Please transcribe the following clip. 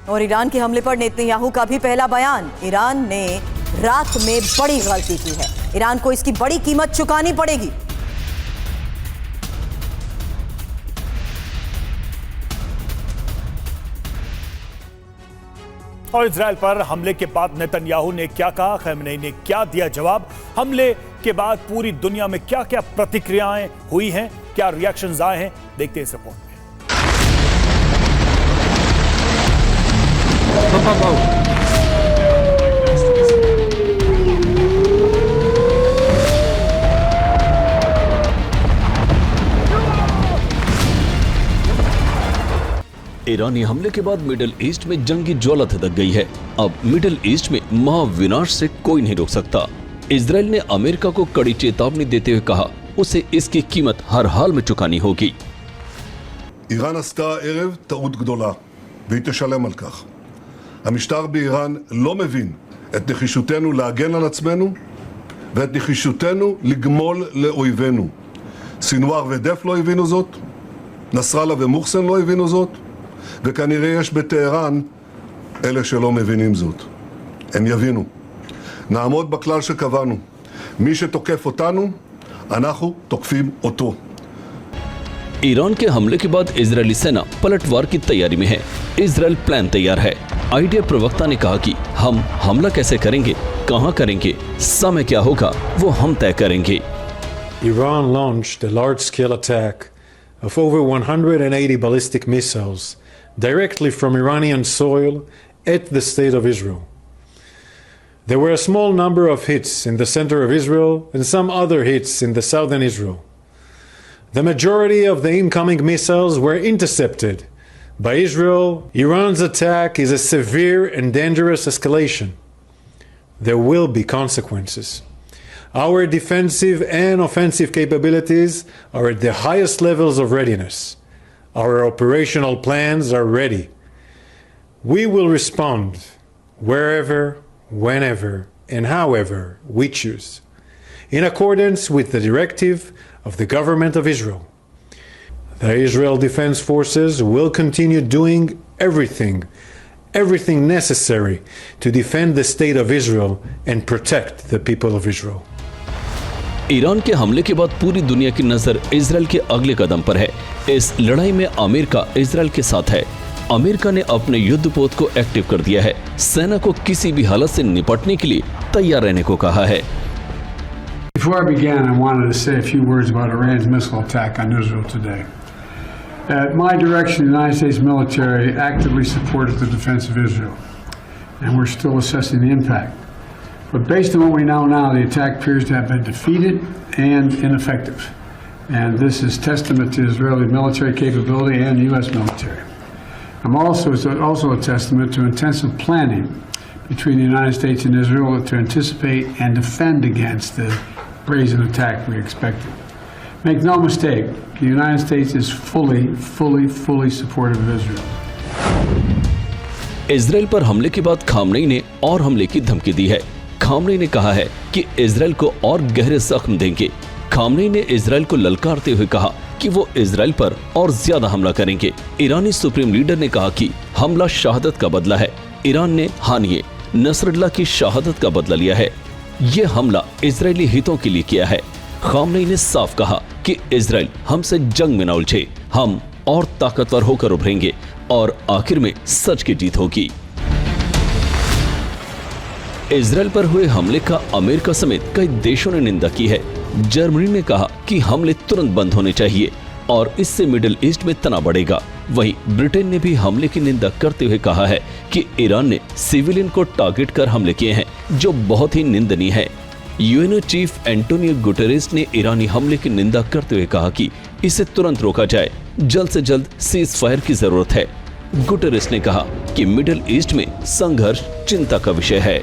और ईरान के हमले पर नेतन्याहू का भी पहला बयान। ईरान ने रात में बड़ी गलती की है, ईरान को इसकी बड़ी कीमत चुकानी पड़ेगी। और इजराइल पर हमले के बाद नेतन्याहू ने क्या कहा, खamenei ने क्या दिया जवाब, हमले के बाद पूरी दुनिया में क्या क्या प्रतिक्रियाएं हुई हैं, क्या रिएक्शंस आए हैं, देखते हैं इस रिपोर्ट में। ईरानी हमले के बाद मिडिल ईस्ट में जंगी ज्वाला धधक गई है। अब मिडिल ईस्ट में महाविनाश से कोई नहीं रोक सकता। इजराइल ने अमेरिका को कड़ी चेतावनी देते हुए कहा उसे इसकी कीमत हर हाल में चुकानी होगी। איראן עשתה הערב טעות גדולה, והיא תשלם על כך. המשטר באיראן לא מבין את נחישותנו להגן על עצמנו, ואת נחישותנו לגמול לאויבינו. סינואר ודף לא הבינו זאת, נסראללה ומוחסן לא הבינו זאת, וכנראה יש בטהרן אלה שלא מבינים זאת. הם יבינו. נעמוד בכלל שקבענו. מי שתוקף אותנו, אנחנו תוקפים אותו. ईरान के हमले के बाद इजरायली सेना पलटवार की तैयारी में है। इजरायल प्लान तैयार है। आईडीएफ प्रवक्ता ने कहा कि हम हमला कैसे करेंगे, कहां करेंगे, समय क्या होगा, वो हम तय करेंगे। Iran launched a large-scale attack of over 180 ballistic missiles directly from Iranian soil at the state of Israel. There were a small number of hits in the center of Israel and some other hits in the southern Israel. The majority of the incoming missiles were intercepted by Israel. Iran's attack is a severe and dangerous escalation. There will be consequences. Our defensive and offensive capabilities are at the highest levels of readiness. Our operational plans are ready. We will respond wherever, whenever, and however we choose, in accordance with the directive of the government of Israel. The Israel Defense Forces will continue doing everything necessary to defend the state of Israel and protect the people of Israel. Iran के हमले के बाद पूरी दुनिया की नजर Israel के अगले कदम पर है। इस लड़ाई में अमेरिका इजरायल के साथ है। अमेरिका ने अपने युद्धपोत को एक्टिव कर दिया है। सेना को किसी भी हालत से निपटने के लिए तैयार रहने को कहा है। Before I began, I wanted to say a few words about Iran's missile attack on Israel today. At my direction, the United States military actively supported the defense of Israel, and we're still assessing the impact. But based on what we know now, the attack appears to have been defeated and ineffective. And this is testament to Israeli military capability and U.S. military. It's also a testament to intensive planning between the United States and Israel to anticipate and defend against the brazen attack we expected. Make no mistake, the United States is fully supportive of Israel. Israel पर हमले के बाद Khamenei ने और हमले की धमकी दी है। खामनेई ने कहा है कि इजरायल को और गहरे जख्म देंगे। खामनेई ने इजरायल को ललकारते हुए कहा कि वो इजरायल पर और ज्यादा हमला करेंगे। ईरानी सुप्रीम लीडर ने कहा कि हमला शहादत का बदला है। ईरान ने हानिए नसरुल्लाह की शहादत का बदला लिया है। ये हमला इजरायली हितों के लिए किया है। खामनेई ने साफ कहा कि इजरायल हमसे जंग में न उलझे, हम और ताकतवर होकर उभरेंगे और आखिर में सच की जीत होगी। इजरायल पर हुए हमले का अमेरिका समेत कई देशों ने निंदा की है। जर्मनी ने कहा कि हमले तुरंत बंद होने चाहिए और इससे मिडिल ईस्ट में तनाव बढ़ेगा। वहीं ब्रिटेन ने भी हमले की निंदा करते हुए कहा है कि ईरान ने सिविलियन को टारगेट कर हमले किए हैं, जो बहुत ही निंदनीय है। यूएनओ चीफ एंटोनियो गुटेरेस ने ईरानी हमले की निंदा करते हुए कहा कि इसे तुरंत रोका जाए, जल्द से जल्द सीज फायर की जरूरत है। गुटेरेस ने कहा कि मिडिल ईस्ट में संघर्ष चिंता का विषय है।